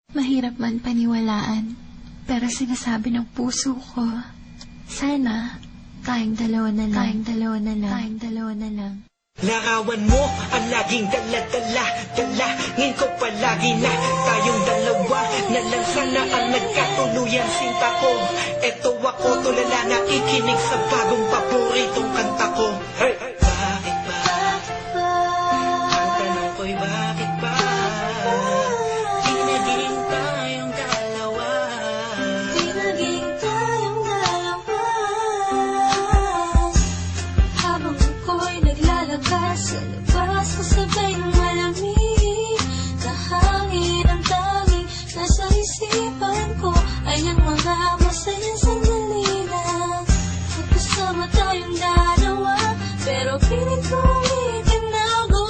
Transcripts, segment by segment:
Mahirap man paniwalaan, pero sinasabi ng puso ko, sana tayong dalawa na lang. Larawan mo ang laging dala-dala, dalangin ko palagi na tayong dalawa na lang sana ang nagkatuluyan. Sinta ko, eto ako tulala na ikinig sa bagong paboritong kanta ko. Hey! Bakit ba? Ang tanong ko'y bakit ba? Di naging tayong dalawa. Habang ako'y naglalabas sa labas, kasabay ng malamig na hangin, ang tanging nasa isipan ko ay ang mga masayang sandali lang. Magkasama tayong dalawa, pero pilit ko itinago.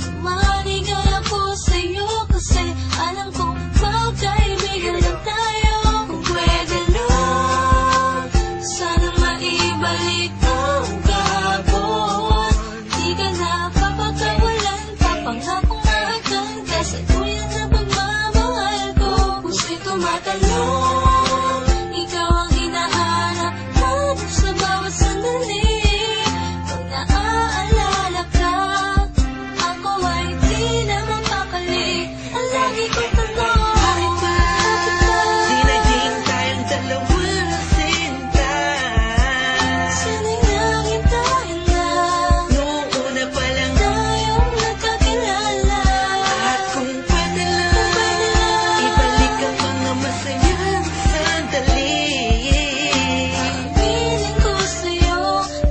Tumaligay ako sa'yo kasi alam kong magkaibigan lang tayo. Kung pwede lang, sana maibalik ang kahapon. Di ka na papakawalan, papangakong mahal ka sa tuyan na pagmamahal ko. Puso'y tumatalon, ikaw ang hinahanap hanap sa bawat sandali. Pag naaalala ka, ako ay di na mapakali. Ang lagi ko'y tanong, bakit ba? Di naging tayong dalawa, sinta. Sana'y nangintayin na Noong una pa lang, tayong nagkakilala. at kung pwede lang, ibalik ang mga masayang sandali. Piling ko sa'yo,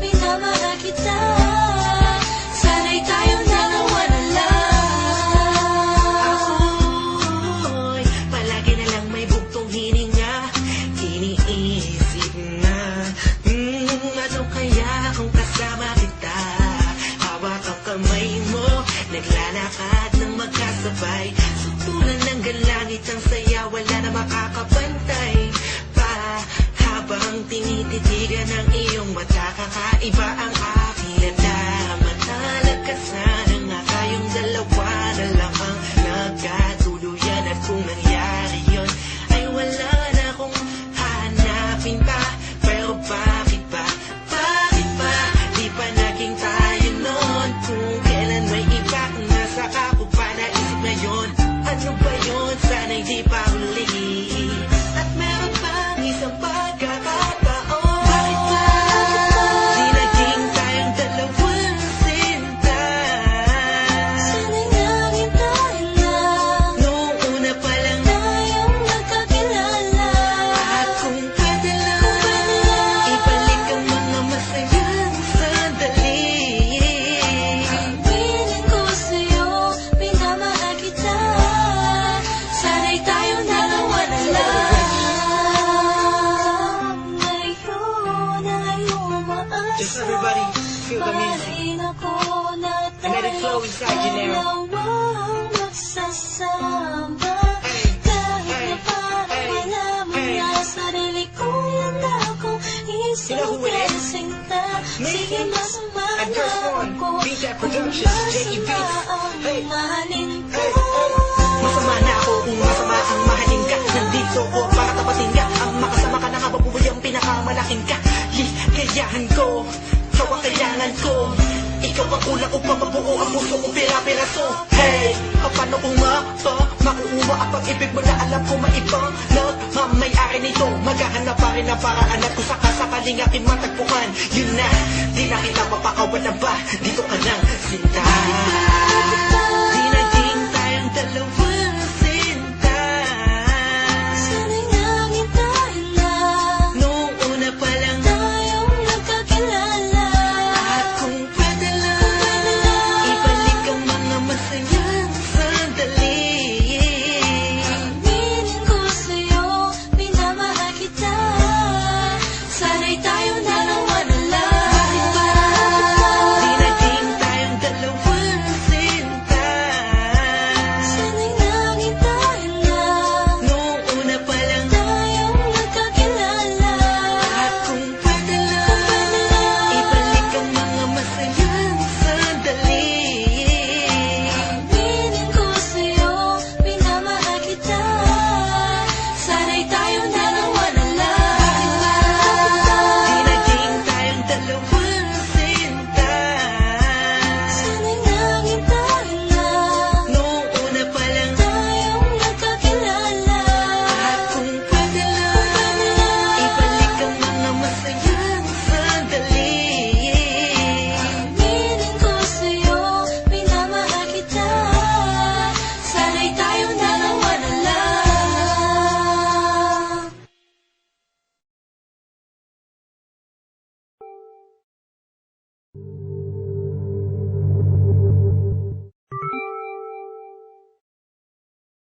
minamahal kita. Sana'y tayong dalawa na lang. Ako'y palagi na lang may bugtong hininga. Iniisip na, ano kaya kung kasama kita? Hawak ang kamay mo, naglalakad ng magkasabay. Sutulan ng galangit ang saya, wala na makakapantay pa. Habang tinititigan ng iyong mata, kakaiba ang aking nalaman. Talaga sana nga tayong dalawa na lang ang nagkatuluyan. At kung nangyari yun, ay wala na akong hahanapin pa. Pero bakit ba? Bakit ba? Di pa naging tayo noon. Kung kailan may iba, nasa kapo pa naisip na yun. Ano ba yun? Sana'y di pa huli. At meron pang isang pagkakataon. Bakit ba? Di naging tayong dalawa, sinta. Sana'y nangintayin na Noong una pa lang, tayong nagkakilala. at kung pwede lang, ibalik ang mga masayang sandali. Piling ko sa'yo, minamahal kita. Sana'y tayong dalawa na lang. Ngayon umaasa, Just everybody feel the music. mahalin ako na And let it flow inside you now. dalawang magsasama. Hey, Kahit hey, na parang hey, wala mo hey. na sarili ko, yan akong You know who it is? sinta. Sige, Me masama and na First One, ako. Beat That Productions, J.E. Beats. Hey, Mahalin ko. hey, hey. Masama na ako kung masama ang mahalin ka. Nandito ko para tapatin ka. Ang makasama ka na habang buhay ang pinakamalaking ka. Ligayahan ko, ikaw ang kailangan ko. Ikaw ang kulang upang mabuo ang puso kong pira-piraso. Hey, paano kung makukuha ang pag-ibig mo na alam ko maibang nagmamayari nito. Maghahanap pa rin ang paraan at kung sakasakaling aking matagpuan. Yun na, di na kita mapakawalan ba? Dito ka lang,